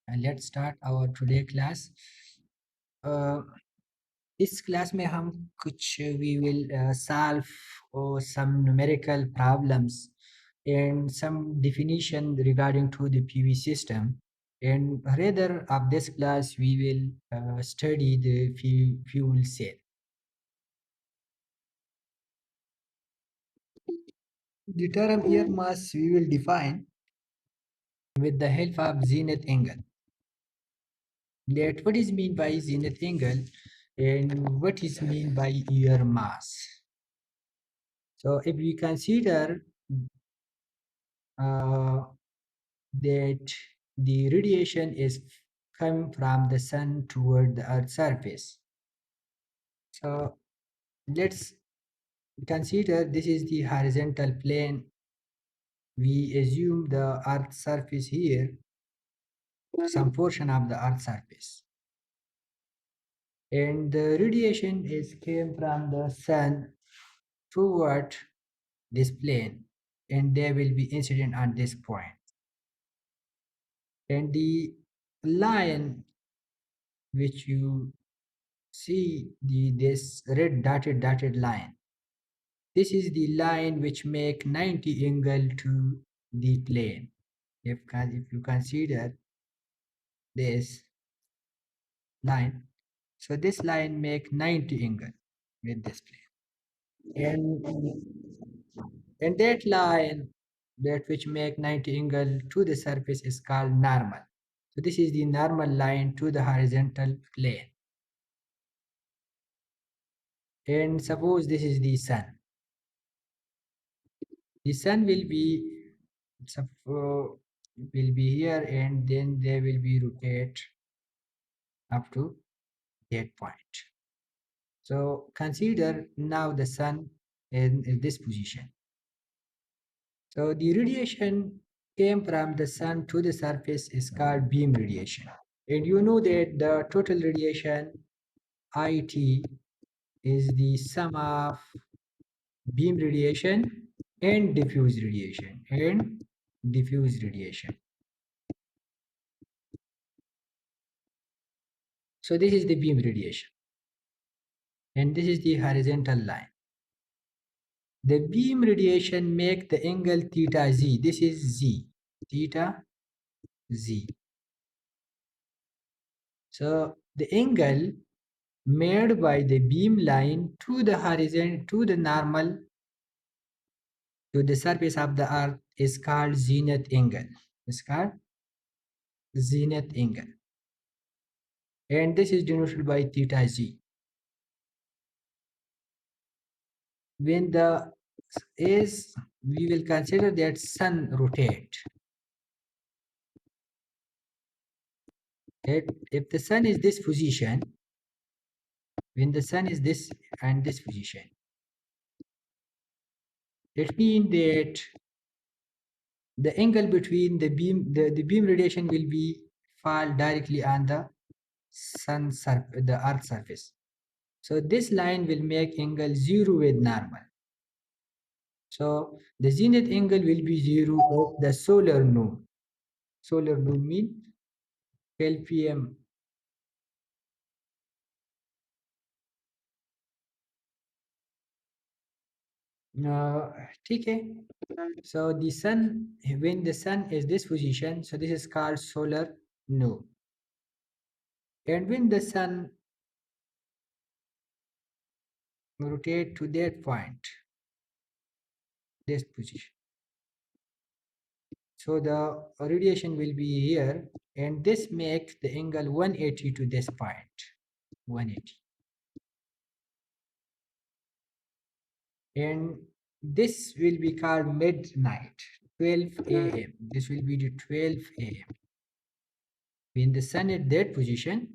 Let's start our today class. Uh, इस class में हम कुछ we will solve some numerical problems and some definition regarding to the PV system. And rather of this class, we will study the fuel cell. The term air mass we will define with the help of zenith angle. That what is mean by zenith angle and what is mean by air mass. So if we consider uh, that the radiation is coming from the sun toward the earth's surface. So let's consider this is the horizontal plane. We assume the earth's surface here, some portion of the earth's surface. And the radiation is came from the sun toward this plane, and they will be incident on this point. And the line which you see this red dotted line, this is the line which make 90 angle to the plane. If you consider this line, so this line make 90 angle with this plane, and that line that which make 90 angle to the surface is called normal. So this is the normal line to the horizontal plane. And suppose this is the sun. The sun will be here, and then they will be rotate up to that point. So consider now the sun in this position. So the radiation came from the sun to the surface is called beam radiation. And you know that the total radiation IT is the sum of beam radiation and diffuse radiation. So this is the beam radiation, and this is the horizontal line. The beam radiation make the angle theta z. This is z, theta z. So the angle made by the beam line to the horizon, to the normal, to the surface of the earth is called zenith angle. It's called zenith angle. And this is denoted by theta z. When the is, we will consider that sun rotate. If the sun is this position, when the sun is this and this position, it means that the angle between the beam radiation will be fall directly on the the earth surface. So this line will make angle 0 with normal. So the zenith angle will be 0 of the solar noon. Solar noon means 12 p.m. ठीक है. So the sun, when the sun is this position, so this is called solar noon. And when the sun rotate to that point, this position, so the radiation will be here, and this makes the angle 180 to this point, 180. And this will be called midnight, 12 a.m. This will be the 12 a.m. When the sun at that position,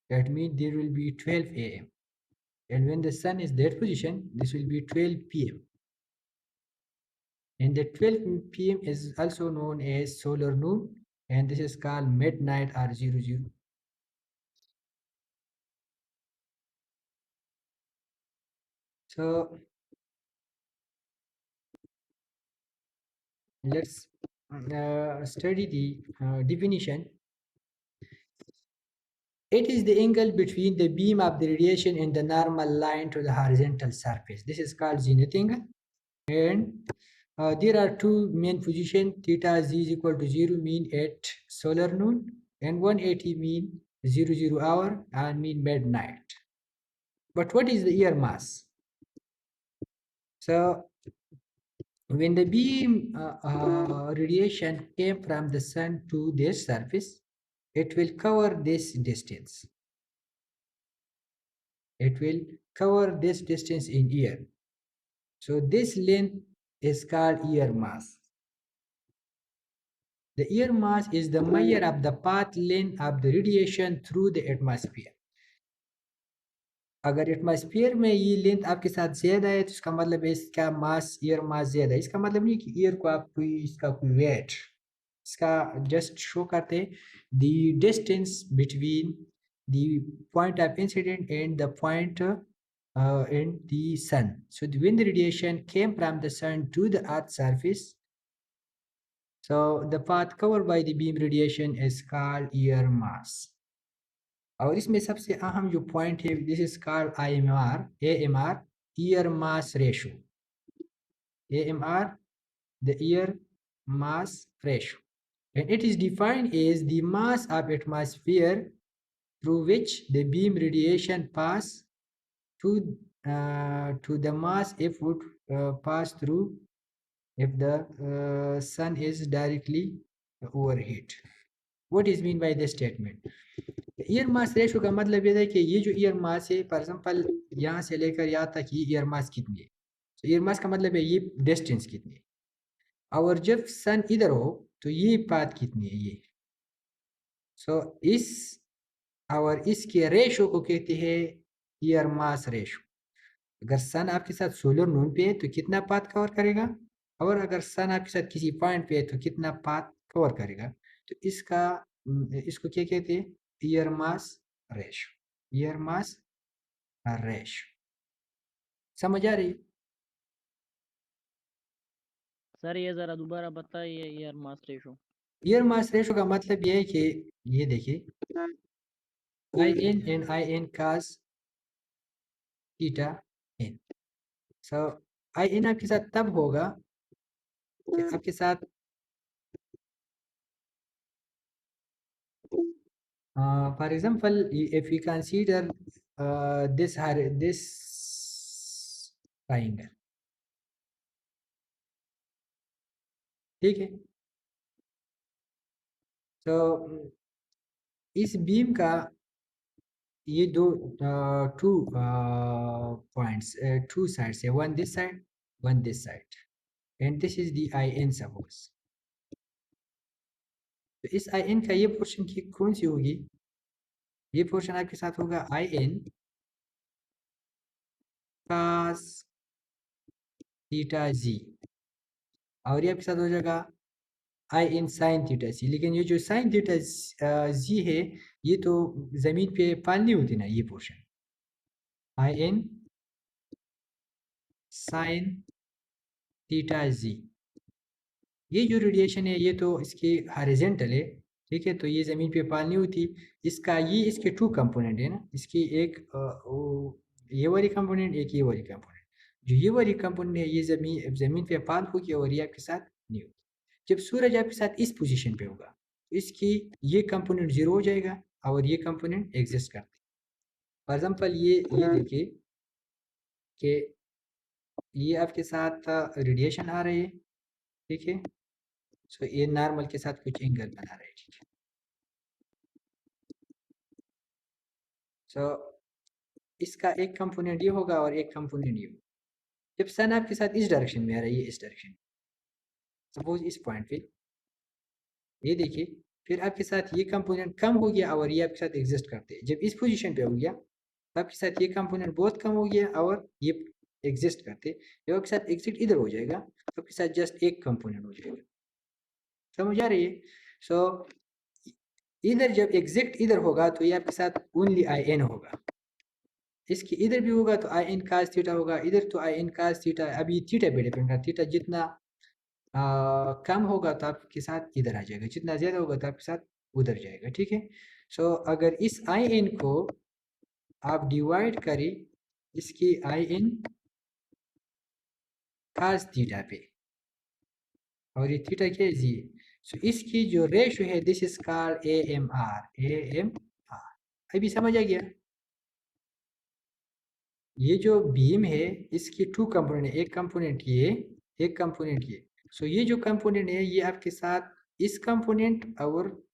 that means there will be 12 a.m. And when the sun is that position, this will be 12 p.m. And the 12 p.m. is also known as solar noon, and this is called midnight or 00. So let's study the definition. It is the angle between the beam of the radiation and the normal line to the horizontal surface. This is called zenith angle. And there are two main positions. Theta z is equal to 0 mean at solar noon, and 180 mean 00 hour and mean midnight. But what is the air mass? So when the beam radiation came from the sun to this surface, it will cover this distance. It will cover this distance in air. So this length is called air mass. The air mass is the measure of the path length of the radiation through the atmosphere. अगर atmosphere में ये length आपके साथ ज्यादा है तो इसका मतलब है इसका मास एयर मास ज्यादा है। इसका मतलब नहीं कि एयर को आप कोई इसका कोई वेट, इसका जस्ट शो करते हैं the distance between the point of incident and the point in the sun. So when the radiation came from the sun to the earth's surface, so the path covered by the beam radiation is called air mass. और इसमें सबसे अहम जो point है, this is called AMR, air mass ratio. AMR, the air mass ratio, and it is defined as the mass of atmosphere through which the beam radiation pass to the mass if would pass through if the sun is directly overhead. What is mean by this statement? Year mass ratio का मतलब ये है कि ये जो year मास है, for example यहाँ से लेकर यहाँ तक ये ईयर मास कितनी है। तो ईयर मास का मतलब है ये डिस्टेंस कितनी है, और जब सन इधर हो तो ये पाथ कितनी है ये। सो इस और इसके रेशो को कहते हैं ईयर मास रेशो। अगर सन आपके साथ सोलर नून पे है तो कितना पाथ कवर करेगा, और अगर सन आपके साथ किसी पॉइंट पे है तो कितना पाथ कवर करेगा। तो इसको क्या कहते हैं, year mass ratio. Air mass ratio समझ आ रही? सर ये जरा दोबारा बताइए year mass ratio. Air mass ratio का मतलब ये है कि ये देखिए IN and IN cos theta n। So IN आपके साथ तब होगा कि आपके साथ for example if you consider this triangle, ठीक है। तो इस बीम का ये दो टू पॉइंट्स, टू साइड्स है, one this side one this side, and this is the IN suppose. तो इस IN का ये पोर्शन की कौन सी होगी, ये पोर्शन आपके साथ होगा IN cos थीटा जी, और ये आपके साथ हो जाएगा IN sin थीटा सी। लेकिन ये जो sin थीटा जी है ये तो जमीन पे पाल नहीं होती ना, ये पोर्शन IN sin थीटा जी, ये जो रेडिएशन है ये तो इसके हॉरिजॉन्टल है, ठीक है। तो ये ज़मीन पे पाल नहीं होती। इसका ये इसके टू कंपोनेंट है ना, इसकी एक ये वाली कंपोनेंट, एक ये वाली कंपोनेंट। जो ये वाली कंपोनेंट है ये ज़मीन पे पाल होगी और ये आपके साथ नहीं होती। जब सूरज आपके साथ इस पोजीशन पे होगा तो इसकी ये कंपोनेंट जीरो हो जाएगा और ये कंपोनेंट एग्जिस्ट करते हैं। फॉर एग्जाम्पल ये देखिए कि ये आपके साथ रेडिएशन आ रही है, ठीक है। सो ये नॉर्मल के साथ कुछ एंगल बना रहे हैं, ठीक है। सो इसका एक कंपोनेंट ये होगा और एक कंपोनेंट ये होगा। जब सन आपके साथ इस डायरेक्शन में आ रही है, इस डायरेक्शन, सपोज इस पॉइंट पे ये देखिए, फिर आपके साथ ये कंपोनेंट कम हो गया और ये आपके साथ एग्जिस्ट करते हैं। जब इस पोजीशन पे हो गया तो आपके साथ ये कंपोनेंट बहुत कम हो गया और ये एग्जिस्ट करते। जब आपके साथ एग्जिट इधर हो जाएगा तो आपके साथ जस्ट एक कंपोनेंट हो जाएगा। समझ आ रही है? सो इधर जब एग्जिट इधर होगा तो ये आपके साथ ओनली IN होगा, इसकी इधर भी होगा तो IN cos थीटा होगा, इधर तो IN cos थीटा। अभी थीटा पे डिपेंड करता है, थीटा जितना कम होगा तो आपके साथ इधर आ जाएगा, जितना ज़्यादा होगा तो आपके साथ उधर जाएगा, ठीक है। सो अगर इस आई एन को आप डिवाइड करें इसकी आई एन cos थीटा पे, और ये थीटा क्या है, जी। सो इसकी जो रेशो है this is called A M R. अभी समझ आ गया। ये जो बीम है इसकी टू कंपोनेंट है, एक कंपोनेंट ये, एक कंपोनेंट ये। सो ये जो कंपोनेंट है ये आपके साथ इस कंपोनेंट, और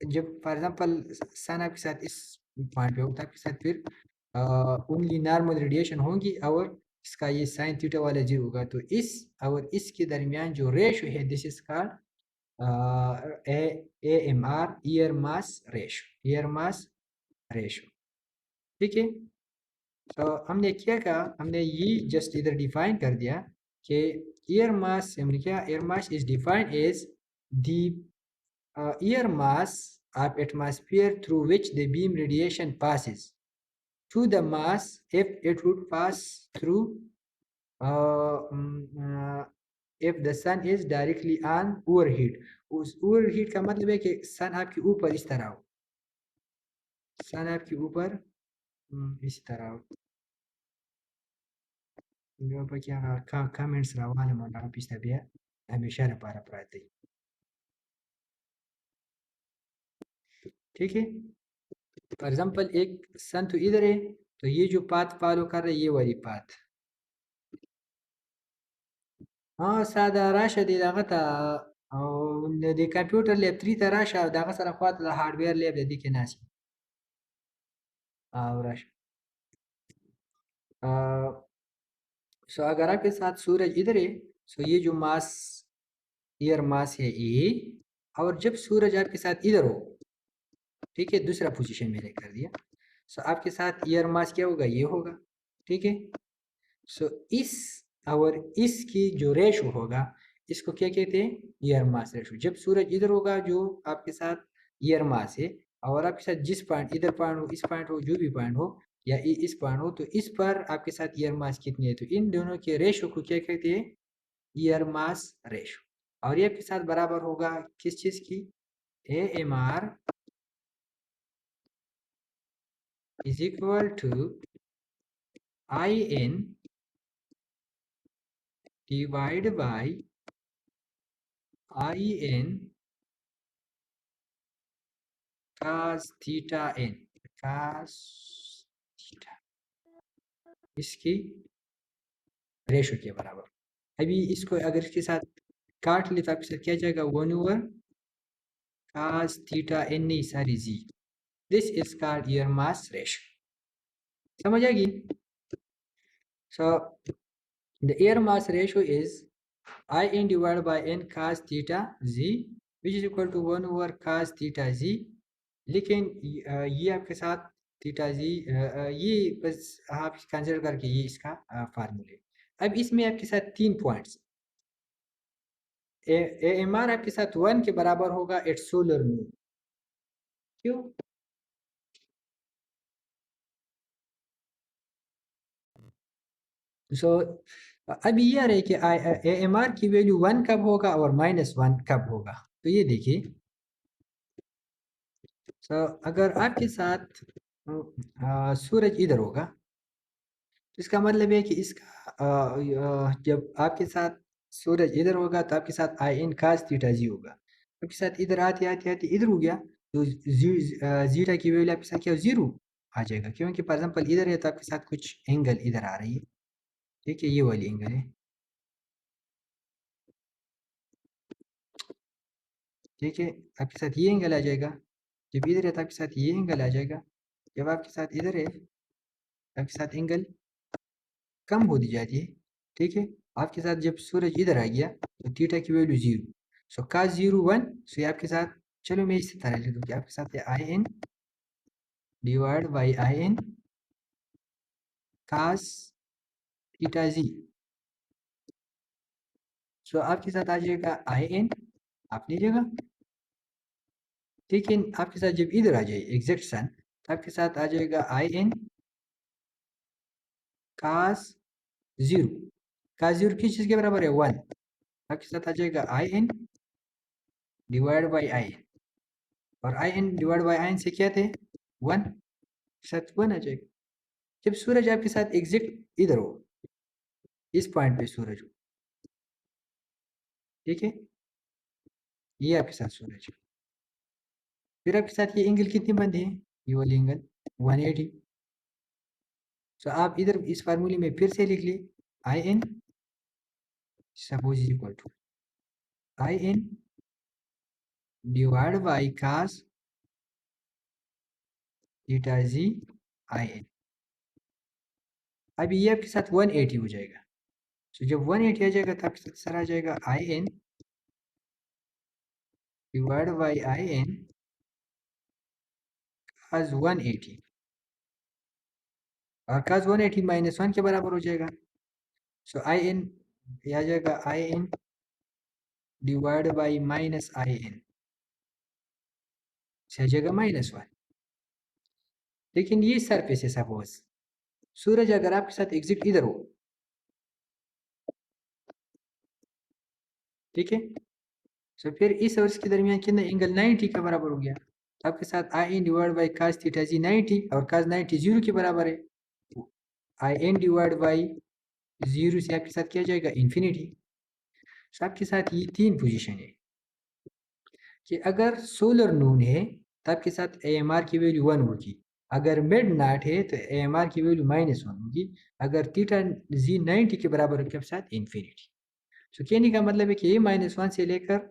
जब फॉर एग्जांपल सन आपके साथ इस पॉइंट पे होता है आपके साथ, फिर ओनली नॉर्मल रेडिएशन होंगी और इसका ये साइन थीटा वाला जीरो होगा। तो इस और इसके दरमियान जो रेशो है this is called A M R, air mass ratio, air mass ratio, ठीक है। तो हमने क्या कहा, हमने ये जस्ट इधर डिफाइन कर दिया कि ईयर मास, हमने क्या, air mass is defined as the air mass of atmosphere through which the beam radiation passes to the mass if it would pass through uh, mm, uh, if the sun is directly on overheat। उस overheat का मतलब है कि सन आपके ऊपर इस तरह हो, सन आपके ऊपर इस तरह हो। Coba क्या comments rawan mo na pista biya हमेशा para प्राते, ठीक है। फॉर एग्जांपल एक सन तो इधर है, तो ये जो पाथ फॉलो कर रहा है ये वाली पाथ, हाँ सादा राशा दे दागता दे कंप्यूटर लैब 3 राशा दागा सरा ख्वात हार्डवेयर लैब दे के नासी राशा। सो अगर आपके साथ सूरज इधर है, सो ये जो मास, ईयर मास है ये, और जब सूरज आपके साथ इधर हो, ठीक है, दूसरा पोजीशन मैंने कर दिया। सो आपके साथ ईयर मास क्या होगा, ये होगा, ठीक है। सो इस और इसकी जो रेशो होगा इसको क्या कहते हैं, ईयर मास रेशो। जब सूरज इधर होगा जो आपके साथ ईयर मास है, और आपके साथ जिस पॉइंट, इधर पॉइंट हो, इस पॉइंट हो, जो भी पॉइंट हो, या इस पॉइंट हो, तो इस पर आपके साथ ईयर मास कितनी है, तो इन दोनों के रेशो को क्या कहते हैं, ईयर मास रेशो। और ये आपके साथ बराबर होगा किस चीज की, A M R is equal to in divided by in cos theta n, cos theta, इसकी रेशो के बराबर। अभी इसको अगर इसके साथ काट ले तो आपके साथ क्या जाएगा, 1/cos थीटा n नहीं सारी जी। This is called ear mass ratio. समझ आ गई। So the ear mass ratio is in divided by n cos theta z which is equal to 1/cos theta z। लेकिन ये आपके साथ थीटा जी, ये बस आप कंसिडर करके ये इसका फार्मूले। अब इसमें आपके साथ 3 पॉइंट्स, ए एम आर आपके साथ 1 के बराबर होगा एट सोलर मून, क्यों, सो अब ये आ रहा है कि ए एम आर की वैल्यू 1 कब होगा और -1 कब होगा। तो ये देखिए, सो अगर आपके साथ सूरज इधर होगा, तो इसका मतलब है कि इसका जब आपके साथ सूरज इधर होगा तो आपके साथ आई इन cos थीटा जी होगा। आपके साथ इधर आते आते आते इधर हो गया, तो जीटा की वैल्यू आपके साथ क्या जीरो आ जाएगा, क्योंकि फॉर एग्जांपल इधर है तो आपके साथ कुछ एंगल इधर आ रही है, ठीक है, ये वाली एंगल है, ठीक है। आपके साथ ये एंगल आ जाएगा, जब इधर है तो आपके साथ ये एंगल आ जाएगा, जब आपके साथ इधर है आपके साथ एंगल कम होती जाती है, ठीक है। आपके साथ जब सूरज इधर आ गया तो थीटा की वैल्यू जीरो, सो cos 0 1। सो ये आपके साथ, चलो मैं इसी तरह लिख दूँ कि आपके साथ I N divide by I N cos theta जी। सो आपके साथ आ जाएगा आई एन अपनी जगह, ठीक है। आपके साथ जब इधर आ जाए एग्जैक्ट सन, तो आपके साथ आ जाएगा आई एन cos 0। cos 0 किस चीज़ के बराबर है, 1। आपके साथ आ जाएगा I N divide by I n, और I N divide by I N से क्या थे 1, साथ 1 आ जाएगा। जब सूरज आपके साथ एग्जैक्ट इधर हो, इस पॉइंट पे सूरज हो, ठीक है, ये आपके साथ सूरज है, फिर आपके साथ ये एंगल कितने बनते हैं, ये वाले एंगल 180। तो आप इधर इस फार्मूले में फिर से लिख लिए I N suppose is equal to I N divide by cos theta G I N. अब ये आपके साथ 180 हो जाएगा। तो जब 180 आ जाएगा तो आपके साथ सर आ जाएगा I N divide by I n cos 180, और कास 180 माइनस 1 के बराबर हो जाएगा। सो आई एन ये आ जाएगा I N divide by minus I N से आ जाएगा -1। लेकिन ये सरफेस है, सपोज सूरज अगर आपके साथ एग्जिट इधर हो, ठीक है, तो फिर इस और इसके दरमियान कितना एंगल 90 के बराबर हो गया। तो आपके साथ I N divide by cos theta जी 90, और कास 90 जीरो के बराबर है, I N divide by zero से आपके साथ क्या जाएगा इन्फिनिटी। तो आपके साथ ये 3 पोजीशन है कि अगर सोलर नून है तो आपके साथ ए एम आर की वैल्यू 1 होगी, अगर मिड नाइट है तो ए एम आर की वैल्यू -1 होगी, अगर थीटा जी 90 के बराबर है आपके साथ इन्फिनिटी। तो कहने का मतलब है कि ये -1 से लेकर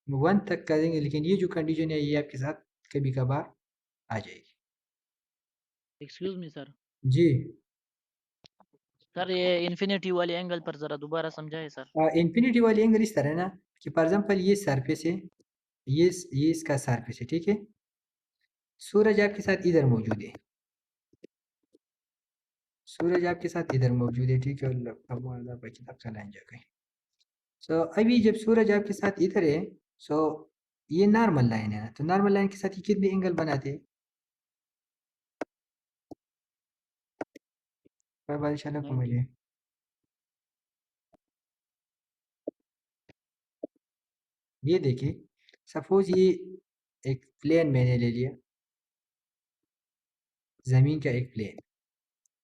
1 तक करेंगे, लेकिन ये जो कंडीशन है ये आपके साथ कभी कभार आ जाएगी। Excuse me sir. जी, सर ये इन्फिनिटी वाले एंगल पर जरा दोबारा समझाइए सर। इन्फिनिटी वाली एंगल इस तरह है ना कि फॉर एग्जांपल ये सरफेस है, ये इसका सरफेस है, ठीक है, सूरज आपके साथ इधर मौजूद है, सूरज आपके साथ इधर मौजूद है, ठीक है, अब किताब चलाएं जाके। सो अभी जब सूरज आपके साथ इधर है, सो ये नॉर्मल लाइन है ना, तो नॉर्मल लाइन के साथ ये कितने एंगल बनाते हैं, बादशाह को 90। मिले। ये देखिए, सपोज ये एक प्लेन मैंने ले लिया, जमीन का एक plane,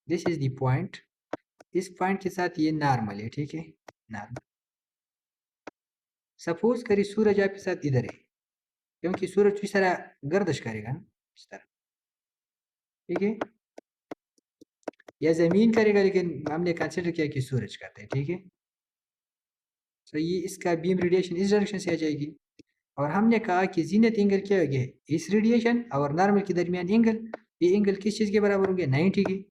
this is the point, इस पॉइंट के साथ ये नॉर्मल है, ठीक है, नॉर्मल। सपोज करिए सूरज आपके साथ इधर है, क्योंकि सूरज इस तरह गर्दिश करेगा ना, इस तरह, ठीक है, या जमीन करेगा, लेकिन हमने कंसिडर किया कि सूरज करता है, ठीक है। तो ये इसका बीम रेडिएशन इस डायरेक्शन से आ जाएगी, और हमने कहा कि जीनत एंगल क्या हो गया, इस रेडिएशन और नॉर्मल के दरमियान एंगल, ये एंगल किस चीज़ के बराबर हो गया, 90 की।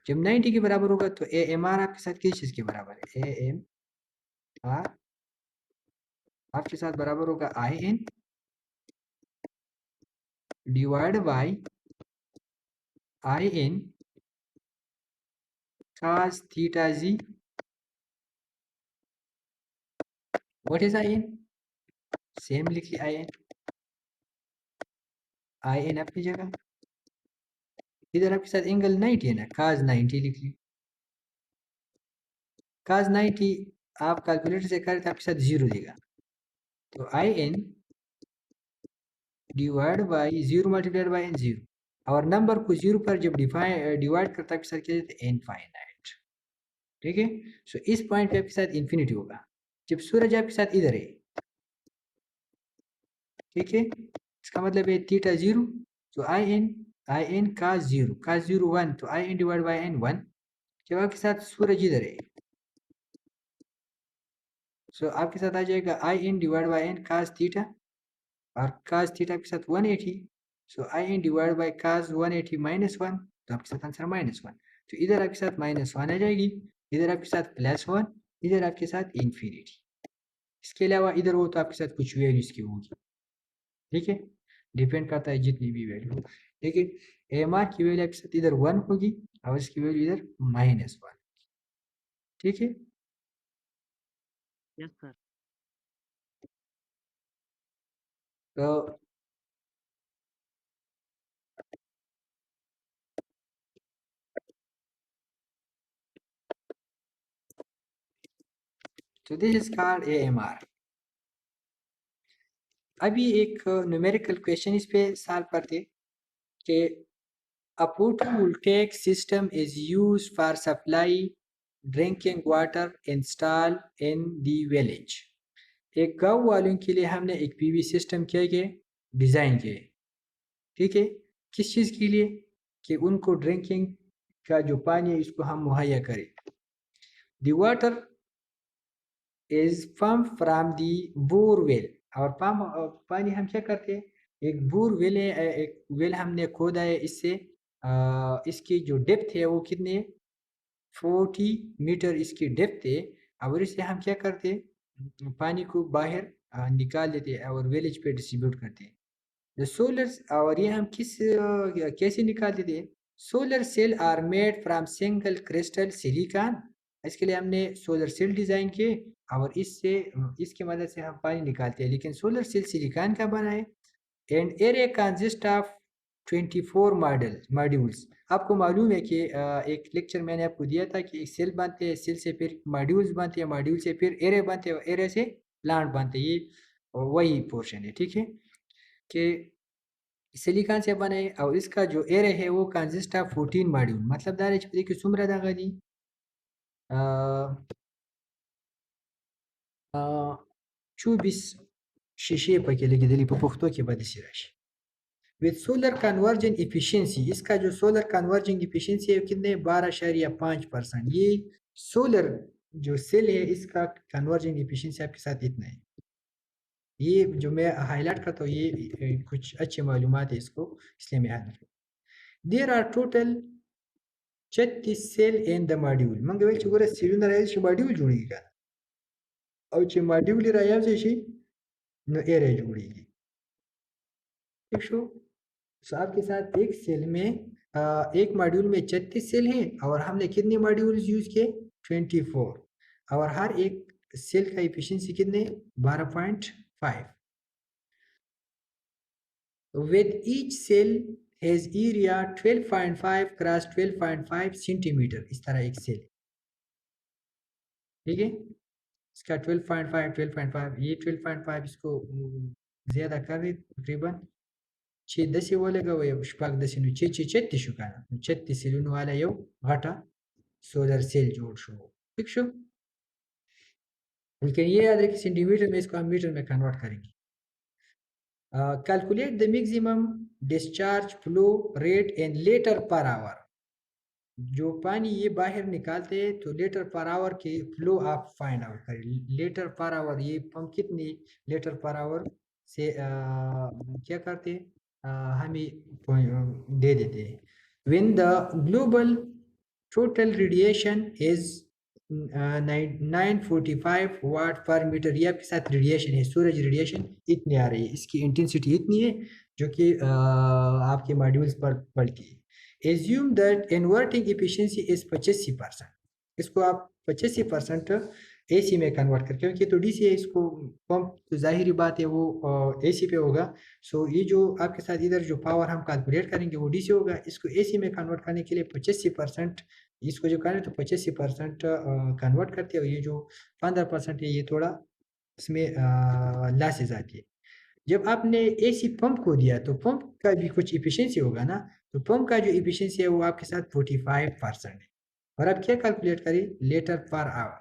जब 90 के बराबर होगा तो ए एम आर आपके साथ किस चीज़ के बराबर है, ए एम आर आपके साथ बराबर होगा I N divide by I N cos theta g, what is in, same लिख लिया आई एन अपनी जगह, इधर आपके साथ एंगल 90 है ना, cos 90 लिख ली, cos 90 आप कैलकुलेटर से करें तो आपके साथ जीरो देगा, तो I N divide by zero multiplied by N zero, और नंबर को जीरो पर जब डिवाइड करता है आपके साथ क्या देते हैं, इनफाइनाइट, ठीक है। सो इस पॉइंट पे आपके साथ इन्फिनिटी होगा जब सूरज आपके साथ इधर है, ठीक है, इसका मतलब है थीटा जीरो, तो आई एन का जीरो 1, तो I N divide by N 1, जब आपके साथ सूरज इधर है, सो आपके साथ आ जाएगा I N divide by N cos theta, और कास थीटा के साथ 180, so I N divide by cos 180 -1, तो आपके साथ आंसर -1। तो इधर आपके साथ -1 आ जाएगी, इधर आपके साथ +1, इधर आपके साथ इन्फिनिटी। इसके अलावा इधर हो तो आपके साथ कुछ वैल्यू इसकी होगी, ठीक है, डिपेंड करता है जितनी भी वैल्यू हो, लेकिन एम आर की वैल्यू आपके साथ इधर 1 होगी और इसकी वैल्यू इधर -1, ठीक है। Yes sir. तो this is called AMR. अभी एक न्यूमेरिकल क्वेश्चन इस पे सॉल्व करते कि a photovoltaic system is used for supply drinking water installed in the village. एक गांव वालों के लिए हमने एक पीवी सिस्टम क्या किए डिजाइन किए, ठीक है, किस चीज के लिए कि उनको ड्रिंकिंग का जो पानी है इसको हम मुहैया करें। The water is pump from the borewell, और पानी हम क्या करते हैं, एक बोरवेल है, एक वेल हमने खोदा है, इससे इसकी जो डेप्थ है वो कितनी है, 40 मीटर इसकी डेप्थ है, और इससे हम क्या करते हैं, पानी को बाहर निकाल देते हैं और विलेज पे डिस्ट्रीब्यूट करते हैं। जो सोलर, और ये हम कैसे निकाल देते हैं, solar cell are made from single crystal silicon. इसके लिए हमने सोलर सेल डिजाइन किए और इससे इसकी मदद से हम पानी निकालते हैं, लेकिन सोलर सेल सिलिकॉन का बना है। And array consist of 24 modules. आपको मालूम है कि एक लेक्चर मैंने आपको दिया था कि एक सेल बनते हैं, सेल से फिर मॉड्यूल्स बनते हैं, मॉड्यूल से फिर एरे बनते हैं, एरे से प्लांट बनते हैं, ये वही पोर्शन है, ठीक है, कि सिलिकॉन से बने और इसका जो एरे है वो कंसिस्ट ऑफ 14 मॉड्यूल, मतलब दारे छुपे कि सुमरा दागा दी 24 शीशे पके लगी दली पे पुख्तो के बाद सिराश विद सोलर कन्वर्जन इफिशिएंसी। इसका जो सोलर कन्वर्जन इफिशिएंसी है कितने 12.5%। ये सोलर जो सेल है इसका कन्वर्जन इफिशिएंसी आपके साथ इतना है। ये जो मैं हाईलाइट करता हूँ ये कुछ अच्छी मालूमात है इसको, इसलिए मैं हाईलाइट करता हूँ। There are total 36 cell in the module, मंगे वेल चुगरे सेल ना रहे मॉड्यूल जुड़ेगा और चे मॉड्यूल रहा है जैसे न एरे जुड़ेगी, ठीक शो। तो आपके साथ एक सेल में एक मॉड्यूल में 36 सेल हैं और हमने कितने मॉड्यूल्स यूज किए 24, और हर एक सेल का एफिशिएंसी कितने 12.5। With each cell has area 12.5 cross 12.5 centimetre, इस तरह एक सेल, ठीक है, इसका 12.5 12.5 ये 12.5 इसको ज़्यादा कर रही तकरीबन 6 वाले का वही पुष्पाक दसिनु 6 शुकाना 36 वाला यो घाटा सोलर सेल जोड़ शो, ठीक शो। लेकिन ये याद रखिए सेंटीमीटर में इसको हम मीटर में कन्वर्ट करेंगे। Calculate the maximum discharge flow rate in litre per hour. जो पानी ये बाहर निकालते हैं तो लीटर पर आवर के फ्लो आप फाइंड आउट करें। लीटर पर आवर ये पंप कितनी लीटर पर आवर से क्या करते हैं, हमें दे देते हैं। When the global total radiation is 945 वाट पर मीटर, ये आपके साथ रेडिएशन है, सूरज रेडिएशन इतनी आ रही है, इसकी इंटेंसिटी इतनी है जो कि आपके मॉड्यूल्स पर पड़ती है। Assume that inverting efficiency is 85%, इसको आप 85% एसी में कन्वर्ट कर, क्योंकि तो डीसी है, इसको पंप तो जाहिर बात है वो एसी पे होगा। सो ये जो आपके साथ इधर जो पावर हम कैलकुलेट करेंगे वो डीसी होगा, इसको एसी में कन्वर्ट करने के लिए 85% इसको जो करें तो 85% कन्वर्ट करते हैं, और ये जो 15% है ये थोड़ा इसमें लॉसेज आती है। जब आपने एसी पंप को दिया तो पंप का भी कुछ इफिशिएंसी होगा ना, तो पंप का जो इफिशिएंसी है वो आपके साथ 45% है, और आप क्या कैलकुलेट करें लीटर पर आवर,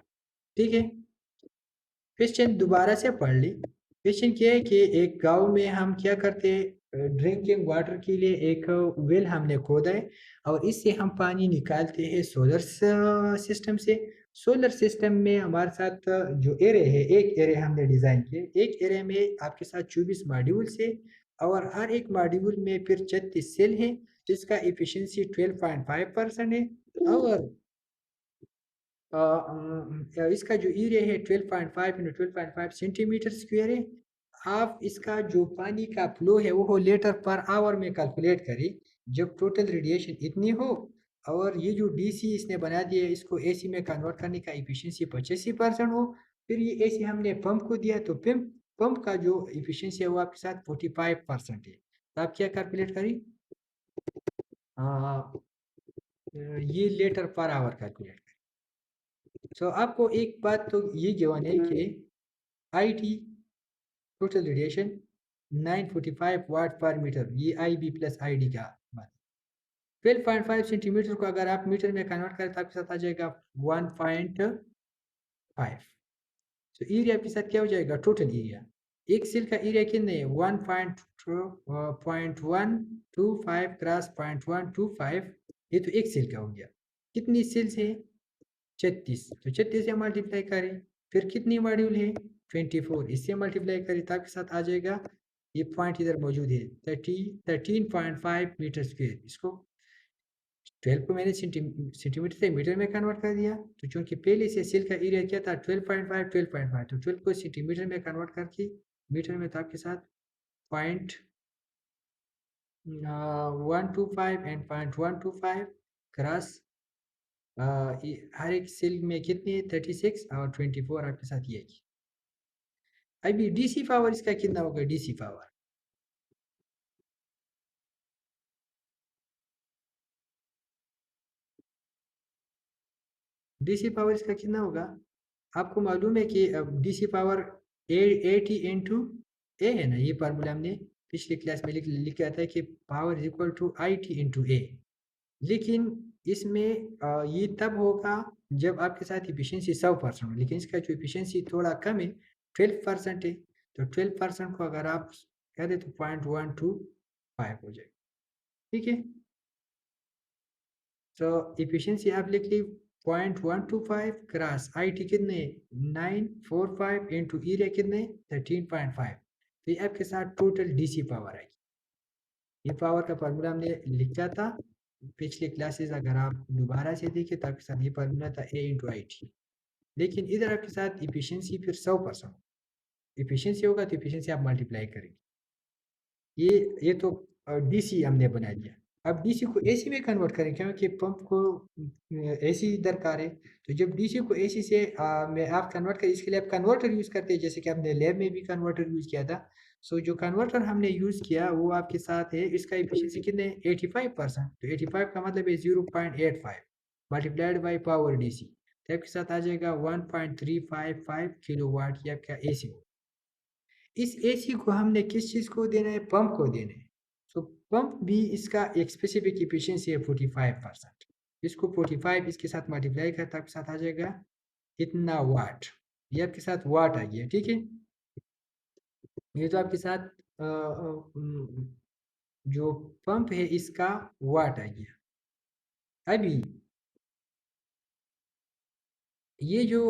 ठीक है। क्वेश्चन दोबारा से पढ़ ली। क्वेश्चन क्या है कि एक गांव में हम क्या करते हैं, ड्रिंकिंग वाटर के लिए एक वेल हमने खोदा है और इससे हम पानी निकालते हैं सोलर सिस्टम से। सोलर सिस्टम में हमारे साथ जो एरे है, एक एरे हमने डिजाइन किए, एक एरे में आपके साथ 24 मॉड्यूल से, और हर एक मॉड्यूल में फिर 36 सेल है, जिसका इफिशिएंसी 12.5% है, और इसका जो एरिया है 12.5 इंटू 12.5 सेंटीमीटर स्क्वायर है। आप इसका जो पानी का फ्लो है वो लीटर पर आवर में कैलकुलेट करें जब टोटल रेडिएशन इतनी हो, और ये जो डीसी इसने बना दिया है इसको एसी में कन्वर्ट करने का इफिशिएंसी 85% हो। फिर ये एसी हमने पंप को दिया तो पंप का जो इफिशिएंसी है वो आपके साथ 45% है, तो आप क्या कैलकुलेट करें, ये लीटर पर आवर कैलकुलेट। तो आपको एक बात तो ये गिवन है कि आईटी टोटल रेडिएशन 945 वाट पर मीटर, ये आई बी प्लस आई डी का बात। 12.5 सेंटीमीटर को अगर आप मीटर में कन्वर्ट करें तो आपके साथ आ जाएगा 1.5। तो एरिया आपके साथ क्या हो जाएगा, टोटल एरिया। एक सेल का एरिया कितने है, 1.125 क्रॉस 0.125, ये तो एक सेल का हो गया। कितनी सेल्स है, 36, तो 36 से मल्टीप्लाई करें। फिर कितनी मॉड्यूल है, 24, इससे मल्टीप्लाई करें तो आपके साथ आ जाएगा, ये पॉइंट इधर मौजूद है 13.5 मीटर स्क्वेयर। इसको 12 को मैंने सेंटीमीटर से मीटर में कन्वर्ट कर दिया। तो चूंकि पहले से सेल का एरिया क्या था, 12.5, तो 12 को सेंटीमीटर में कन्वर्ट करके मीटर में, तो आपके साथ 0.125 एंड 0.125 क्रॉस हर एक सेल में कितनी है, 36 और 24 आपके साथ ये है। अभी डीसी पावर इसका कितना होगा, डीसी पावर, डीसी पावर इसका कितना होगा। आपको मालूम है कि DC power A T into A है ना, ये फार्मूला हमने पिछली क्लास में लिखा था कि power is equal to I T into A. लेकिन इसमें ये तब होगा जब आपके साथ इफिशियंसी 100% हो, लेकिन इसका जो इफिशियंसी थोड़ा कम है, 12% है। तो 12% को अगर आप कह दे तो 0.125 हो जाएगा, ठीक है। तो इफिशियंसी आप लिख ली 0.125 क्रॉस आई टी कितने, 945 इंटू एरिया कितने, 13.5। तो ये आपके साथ टोटल डीसी पावर आई। ये पावर का फार्मूला हमने लिखा था पिछले क्लासेस, अगर आप दोबारा से देखें तो आपके साथ ये फार्मूला था ए इंटू आई टी। लेकिन इधर आपके साथ इफिशियंसी फिर 100% इफिशियंसी होगा, तो इफिशियंसी आप मल्टीप्लाई करेंगे। ये तो डीसी हमने बना दिया। अब डीसी को एसी में कन्वर्ट करें, क्योंकि पंप को एसी दरकार है। तो जब डीसी को एसी से में आप कन्वर्ट करें, इसके लिए आप कन्वर्टर यूज़ करते हैं, जैसे कि हमने लैब में भी कन्वर्टर यूज़ किया था। सो जो कन्वर्टर हमने यूज़ किया वो आपके साथ है, इसका एफिशिएंसी कितने, 85%। तो 85 का मतलब है 0.85 मल्टीप्लाइड बाई पावर डीसी, तो आपके साथ आ जाएगा 1.355 किलोवाट, ये आपका एसी हो। इस एसी को हमने किस चीज़ को देना है, पंप को देना है। तो पंप भी इसका एक स्पेसिफिक एफिशिएंसी है 45%। इसको 45 इसके साथ मल्टीप्लाई करता आपके साथ आ जाएगा इतना वाट, ये आपके साथ वाट आ गया, ठीक है। ये तो आपके साथ जो पंप है इसका वाट आ गया। अभी ये जो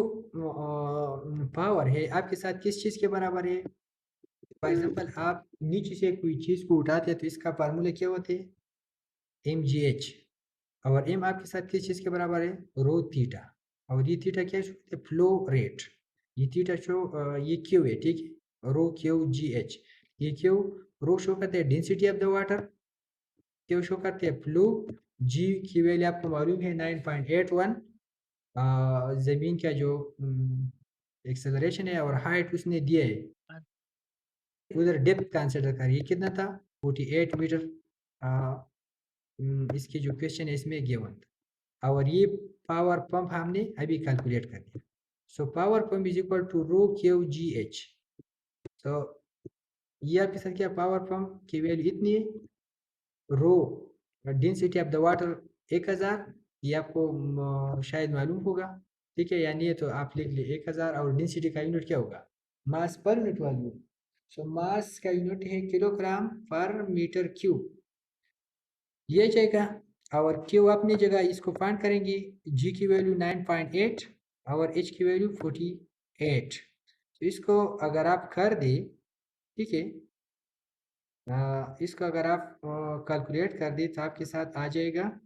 पावर है आपके साथ किस चीज़ के बराबर है। फॉर एग्जांपल आप नीचे से कोई चीज़ को उठाते हैं तो इसका फार्मूला क्या होते हैं, एम जी एच। और एम आपके साथ किस चीज़ के बराबर है, रो थीटा। और ये थीटा क्या है, फ्लो रेट। ये थीटा ये क्यू है, ठीक है, रो क्यू जी एच। ये क्यू, रो शो करते हैं density of the water, Q show करते हैं फ्लो, जी की वैल्यू आपको मालूम है 9.81, ज़मीन का जो एक्सेलरेशन है, और हाइट उसने दिया है। उधर डेप्थ कंसिडर करिए, कितना था, 48 मीटर। इसकी जो क्वेश्चन है इसमें गिवन था, और ये पावर पंप हमने अभी कैलकुलेट कर दिया। So power pump is equal to rho Q G H. तो ये आपके साथ क्या, पावर पंप की वैल्यू इतनी है, rho density of the water 1000, ये आपको शायद मालूम होगा, ठीक है। यानी ये तो आप लिख लिए 1000, और डेंसिटी का यूनिट क्या होगा, मास पर यूनिट वॉल्यूम। सो मास का यूनिट है किलोग्राम पर मीटर क्यूब, ये जाएगा। और क्यू अपनी जगह इसको फाइंड करेंगे, जी की वैल्यू 9.8 और एच की वैल्यू 48। तो इसको अगर आप कर दे, ठीक है, इसको अगर आप कैलकुलेट कर दे तो आपके साथ आ जाएगा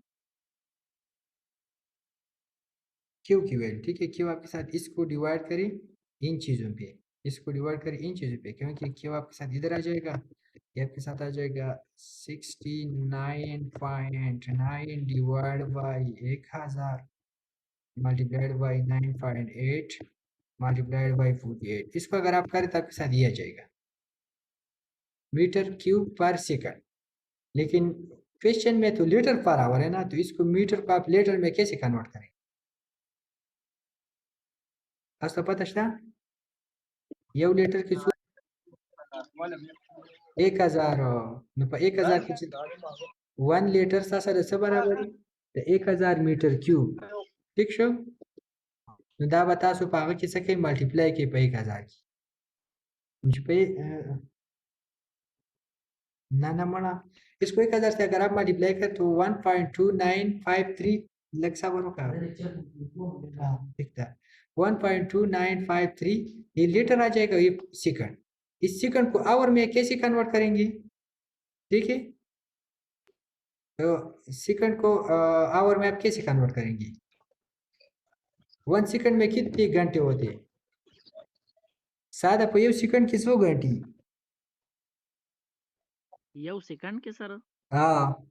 क्यू की वैल्यू, ठीक है। क्यू आपके साथ, इसको डिवाइड करें इन चीज़ों पे, इसको डिवाइड करें इन चीज़ों पे, क्योंकि क्यू आपके साथ इधर आ जाएगा, ये आपके साथ आ जाएगा 69.9 divide by 1000 multiplied by 9.8 multiplied by 48। इसको अगर आप करें तो आपके साथ ये आ जाएगा मीटर क्यूब पर सेकंड। लेकिन क्वेश्चन में तो लीटर पर आवर है ना, तो इसको मीटर को आप लीटर में कैसे कन्वर्ट करें, आज तो पता चला ये लीटर की 1000 1000 की 1 लीटर सा बराबर है 1000 मीटर क्यूब ठीक शो नो दा बता सो पागे की सके मल्टीप्लाई के पे 1000 की मुझे पे ना ना मना इसको 1000 से अगर आप मल्टीप्लाई कर तो 1.2953 लग सा बनो का हाँ दिखता है 1.2953 ये लीटर आ जाएगा ये सेकंड इस सेकंड को आवर में कैसे कन्वर्ट करेंगे ठीक है तो सेकंड को आवर में आप कैसे कन्वर्ट करेंगे 1 सेकंड में कितने घंटे होते हैं सादा पे सेकंड की 100 घंटे यौ सेकंड के सर हाँ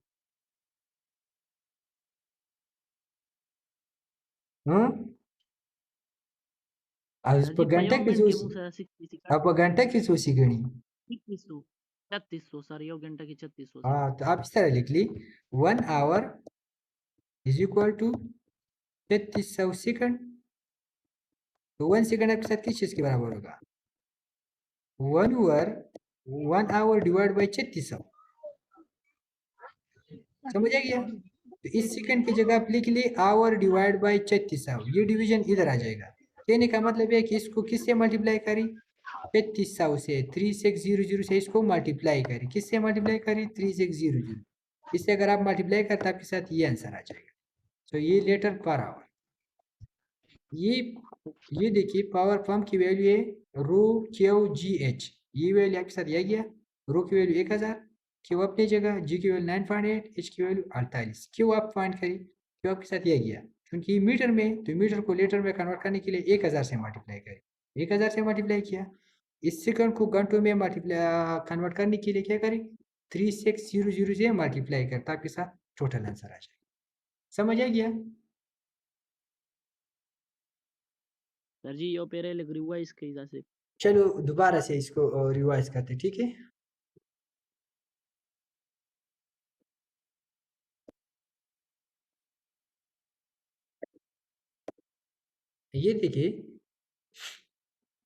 हाँ आज सर पर जी घंटा पयो की घंटे सोच मुसा 60 सेकंड आप घंटा की सोची गणी 3600 3600 सर यो घंटा की 3600 हाँ सेकंड तो आप इस तरह लिख ली 1 hour is equal to 3300 second तो 1 सेकंड आपके साथ किस चीज के बराबर होगा 1 आवर डिवाइड बाई 3600 समझ आ गया तो इस सेकंड की जगह आप लिख ली आवर डिवाइड बाई 3600 ये डिवीजन इधर आ जाएगा कहने का मतलब है कि इसको किससे मल्टीप्लाई करी 3600 से 3600 से इसको मल्टीप्लाई करी किससे मल्टीप्लाई करी 3600 इससे अगर आप मल्टीप्लाई करते आपके साथ ये आंसर आ जाएगा तो ये लीटर पर आवर ये ये देखिए पावर पंप की वैल्यू है रो क्यू जी एच ये वैल्यू आपके साथ यह गया रो की वैल्यू 1000 क्यू अपनी जगह जी की वैल्यू 9.8 एच की वैल्यू 48 क्यू आप फाइंड करिए क्यू आपके साथ यह गया क्योंकि मीटर में तो मीटर को लीटर में कन्वर्ट करने के लिए 1000 से मल्टीप्लाई करें 1000 से मल्टीप्लाई किया इस सेकंड को घंटों में मल्टीप्लाई कन्वर्ट करने के लिए क्या करें 3600 से मल्टीप्लाई करता आपके साथ टोटल आंसर आ जाएगा समझ आ गया सर जी यो पेरे लिख रही हुआ इसके हिसाब से चलो दोबारा से इसको रिवाइज करते ठीक है ये देखिए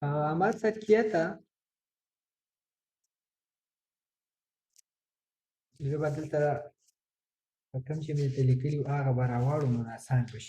हमारे साथ किया था ಇದು ಬದಲ್ತರ ಪ್ರಪಂಚ ಮೇಲೆ ಕೆಲವು ಆಗ ಬರವಾಡು ನನ್ನ ಸಾಂಕುಶ್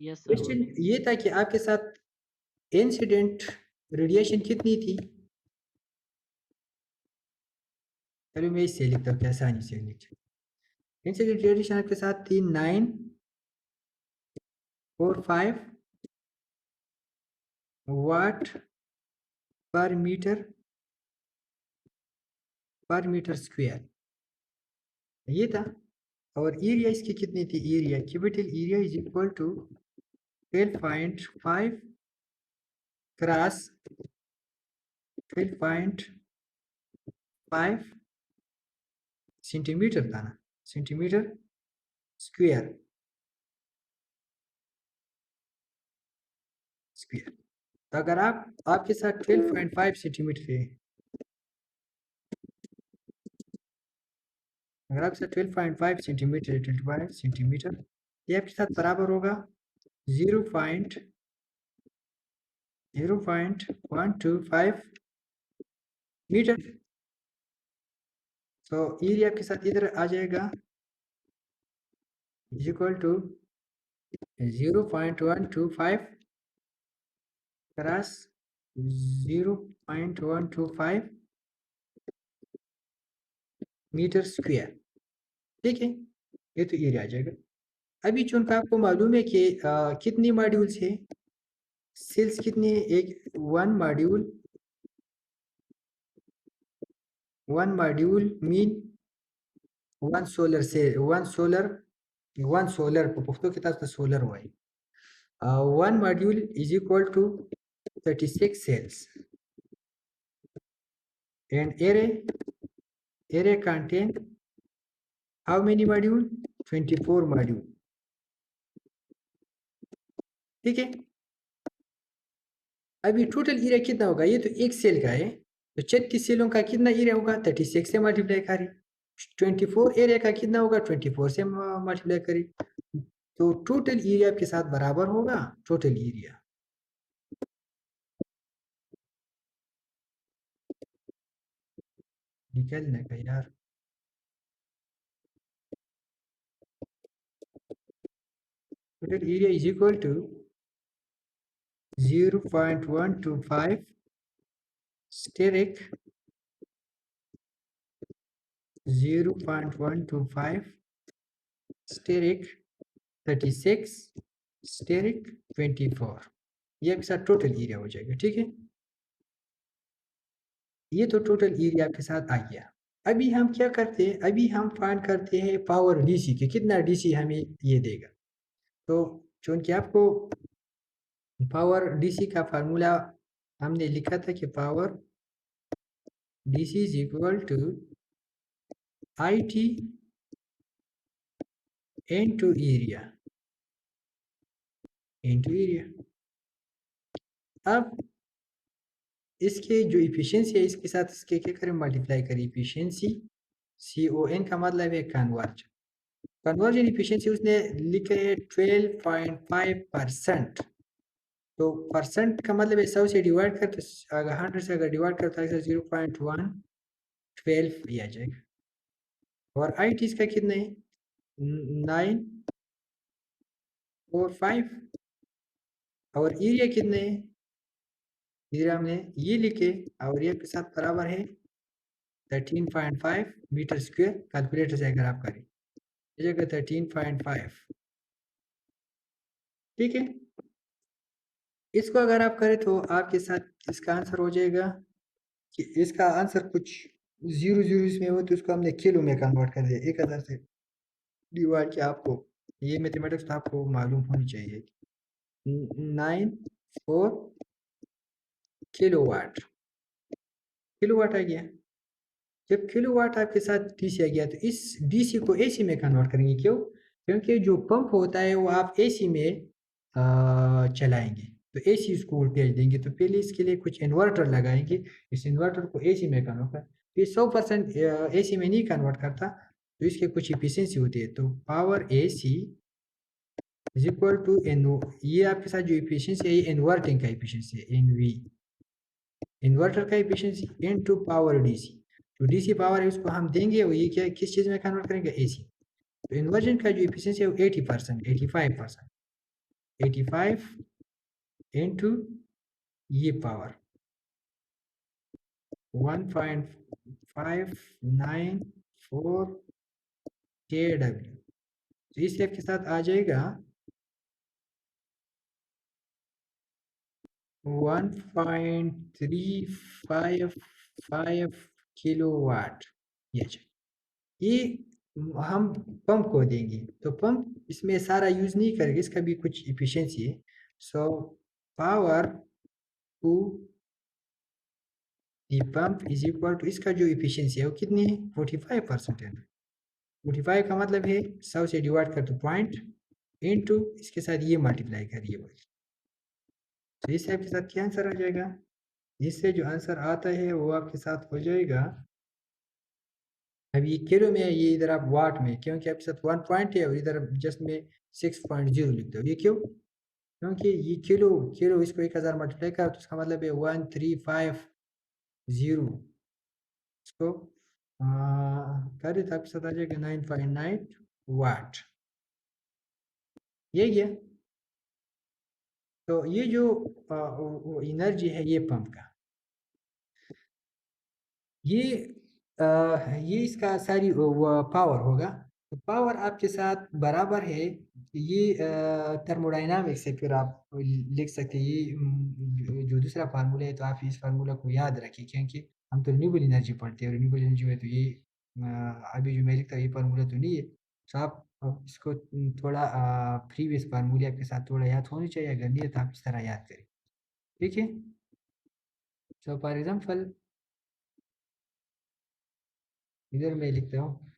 यस सर क्वेश्चन ये था कि आपके साथ इंसिडेंट रेडिएशन कितनी थी चलो मैं इससे लिखता हूँ आसानी से लिख इंसिडेंट रेडिएशन आपके साथ थी 945 वाट पर मीटर स्क्वायर ये था और एरिया इसकी कितनी थी area capital area is equal to 12.5 cross 12.5 centimetre था ना सेंटीमीटर स्क्वायर तो अगर आपके साथ 12.5 सेंटीमीटर है अगर आपके साथ 12.5 सेंटीमीटर 25 सेंटीमीटर ये आपके साथ बराबर होगा 0.125 मीटर तो एरिया आपके साथ इधर आ जाएगा is equal to 0.125 cross 0.125 metre square ठीक है ये तो एरिया आ जाएगा अभी चूंकि आपको मालूम है कि कितनी मॉड्यूल्स है सेल्स कितनी है एक one module mean one solar से वन सोलर को पुख्तो की तरफ सोलर हुआ है one module is equal to 36 cells and array contain how many module 24 module ठीक है अभी टोटल एरिया कितना होगा ये तो एक सेल का है तो 36 सेलों का कितना एरिया होगा? 36 से मल्टीप्लाई करें। 24 एरिया का कितना होगा? 24 से मल्टीप्लाई करें। तो टोटल एरिया के साथ बराबर होगा टोटल एरिया। निकलने का यार। Total area is equal to 0.125 steric, 0.125 steric, 36 steric, 24। ये आपके साथ टोटल एरिया हो जाएगा। ठीक है, ये तो टोटल एरिया आपके साथ आ गया। अभी हम क्या करते हैं? अभी हम फाइंड करते हैं पावर डीसी के, कितना डीसी हमें ये देगा। तो चूंकि आपको पावर डीसी का फार्मूला हमने लिखा था कि power DC is equal to I T into area into area। अब इसके जो इफिशियंसी है इसके साथ इसके क्या करें? मल्टीप्लाई करें इफिशियंसी। CON का मतलब है कन्वर्जन। कन्वर्जन इफिशियंसी उसने लिखे है 12.5%। तो परसेंट का मतलब है 100 से डिवाइड कर, तो अगर 100 से अगर डिवाइड करता है तो 0.112 दिया जाएगा। और आई टी इसका कितना है? 945। और एरिया कितने है? एरिया हमने ये लिखे और ये के साथ बराबर है 13.5 मीटर स्क्वायर। कैलकुलेटर से अगर आप करें जगह 13.5। ठीक है, इसको अगर आप करें तो आपके साथ इसका आंसर हो जाएगा कि इसका आंसर कुछ जीरो जीरो इसमें हो, तो उसको हमने किलो में कन्वर्ट कर दिया। 1000 से डिवाइड किया। आपको ये मैथमेटिक्स तो आपको मालूम होनी चाहिए। 94 किलोवाट। किलोवाट आ गया। जब किलोवाट आपके साथ डीसी आ गया तो इस डीसी को एसी में कन्वर्ट करेंगे। क्यों? क्योंकि जो पंप होता है वो आप एसी में चलाएंगे, तो एसी इसको वोल्टेज देंगे। तो पहले इसके लिए कुछ इन्वर्टर लगाएंगे, इस इन्वर्टर को एसी में कन्वर्ट कर। ये 100% एसी में नहीं कन्वर्ट करता, तो इसके कुछ इफिशियंसी होती है। तो power AC is equal to N. ये आपके साथ जो इफिशियंसी है ये इन्वर्टिंग का इफिशियंसी है, एन वी। इन्वर्टर का एफिशिएंसी इनटू पावर डीसी। तो डीसी पावर है उसको हम देंगे, वो ये क्या किस चीज़ में कन्वर्ट करेंगे? एसी। तो इन्वर्जन का जो एफिशिएंसी है वो 80%, 85%। 85 इनटू ये पावर 1.594 kW। तो इस स्टेप के साथ आ जाएगा 1.355 किलोवाट। ये हम पंप को देंगे, तो पंप इसमें सारा यूज नहीं करेगा, इसका भी कुछ इफिशियंसी है। So power to the pump is equal to, इसका जो इफिशियंसी है वो कितनी है? 45% है। 45 का मतलब है 100 से डिवाइड कर दो पॉइंट इनटू इसके साथ ये मल्टीप्लाई करिए बस। तो इससे आपके साथ क्या आंसर आ जाएगा? इससे जो आंसर आता है वो आपके साथ हो जाएगा। अब ये किलो में है, ये इधर आप वाट में, क्योंकि आपके साथ 1 पॉइंट है और इधर जस्ट में 6.0 लिखते हो। ये क्यों? क्योंकि ये किलो किलो इसको 1000 मल्टीप्लाई कर तो इसका मतलब है 1350। इसको करे तो आपके साथ आ जाएगा 9.9 वाट। ये गया। तो ये जो एनर्जी है ये पंप का, ये ये इसका सारी पावर होगा। तो पावर आपके साथ बराबर है। ये थर्मोडाइनामिक्स से फिर आप लिख सकते हैं। ये जो दूसरा फार्मूला है, तो आप इस फार्मूला को याद रखिए, क्योंकि हम तो रिन्यूएबल एनर्जी पढ़ते हैं। रिन्यूएबल एनर्जी में तो ये अभी जो मैं लिखता हूँ ये फार्मूला तो नहीं है। तो आप इसको थोड़ा प्रीवियस फार्मूले आपके साथ थोड़ा याद होनी चाहिए, अगर नहीं है तो आप इस तरह याद करें। ठीक है। सो फॉर एग्जाम्पल इधर मैं लिखता हूँ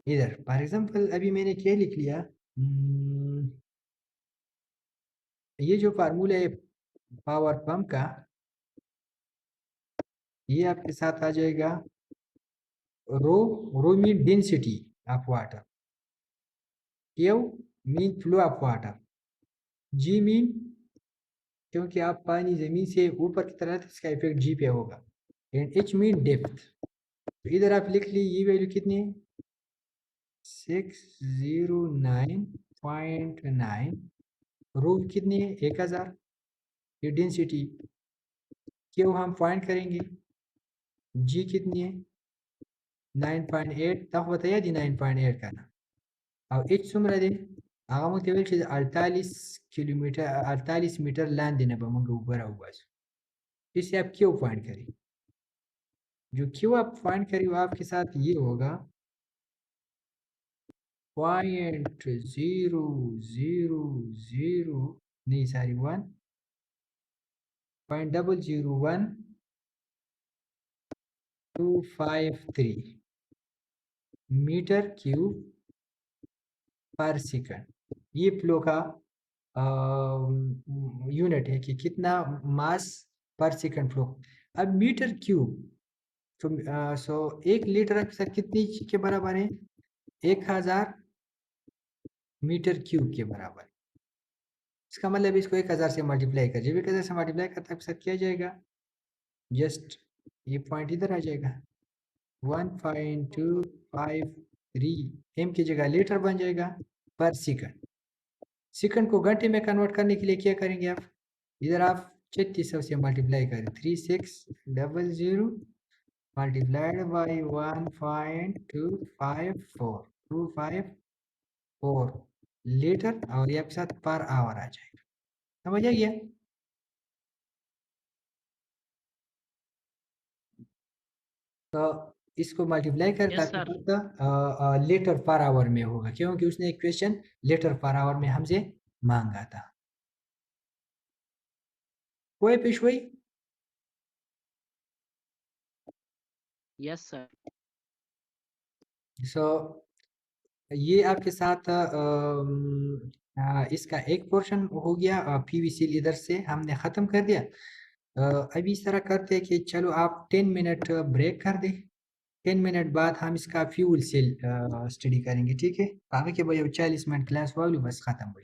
इधर फॉर एग्जांपल अभी मैंने क्या लिख लिया, ये जो फार्मूला है पावर पंप का, ये आपके साथ आ जाएगा rho, rho mean density of water, Q mean flow of water, G mean क्योंकि आप पानी जमीन से ऊपर की तरफ इसका इफेक्ट जी पे होगा, एंड एच मीन डेप्थ। तो इधर आप लिख ली ये वैल्यू कितनी है 609.9, रो कितनी है 1000, ये डेंसिटी, क्यू हम फाइंड करेंगे, जी कितनी है 9.8, तक बताया दी 9.8 का ना, अब एच सुमरा दे आगा मुझे वेल चीज 48 किलोमीटर 48 मीटर लैंड देने पर मुझे ऊपर हुआ, इससे आप क्यू फाइंड करें, जो क्यू आप फाइंड करें वो आपके साथ ये होगा 0.000 नहीं सॉरी 1.001253 मीटर क्यूब पर सेकंड, ये फ्लो का यूनिट है कि कितना मास पर सेकंड फ्लो। अब मीटर क्यूब तो सो 1 लीटर अक्सर कितनी के बराबर है 1000 मीटर क्यूब के बराबर। इसका मतलब इसको 1000 से मल्टीप्लाई कर, जब 1000 से मल्टीप्लाई करता है सब किया जाएगा, जस्ट ये पॉइंट इधर आ जाएगा 1.253 एम की जगह लीटर बन जाएगा पर सेकंड। सेकंड को घंटे में कन्वर्ट करने के लिए क्या करेंगे आप, इधर आप 3600 से मल्टीप्लाई करें 3600 मल्टीप्लाइड बाई 1.254254 लीटर, और ये आपके साथ पर आवर आ जाएगा, समझ आ गया। तो इसको मल्टीप्लाई करता यस आपको सर। पता लीटर पर आवर में होगा, क्योंकि उसने एक क्वेश्चन लीटर पर आवर में हमसे मांगा था। कोई पेश हुई? Yes sir. सो ये आपके साथ इसका एक पोर्शन हो गया, पीवीसी इधर से हमने ख़त्म कर दिया। अभी इस तरह करते हैं कि चलो आप 10 मिनट ब्रेक कर दें, 10 मिनट बाद हम इसका फ्यूल सेल स्टडी करेंगे, ठीक है? आगे के भाई 40 मिनट क्लास वाली बस ख़त्म हुई।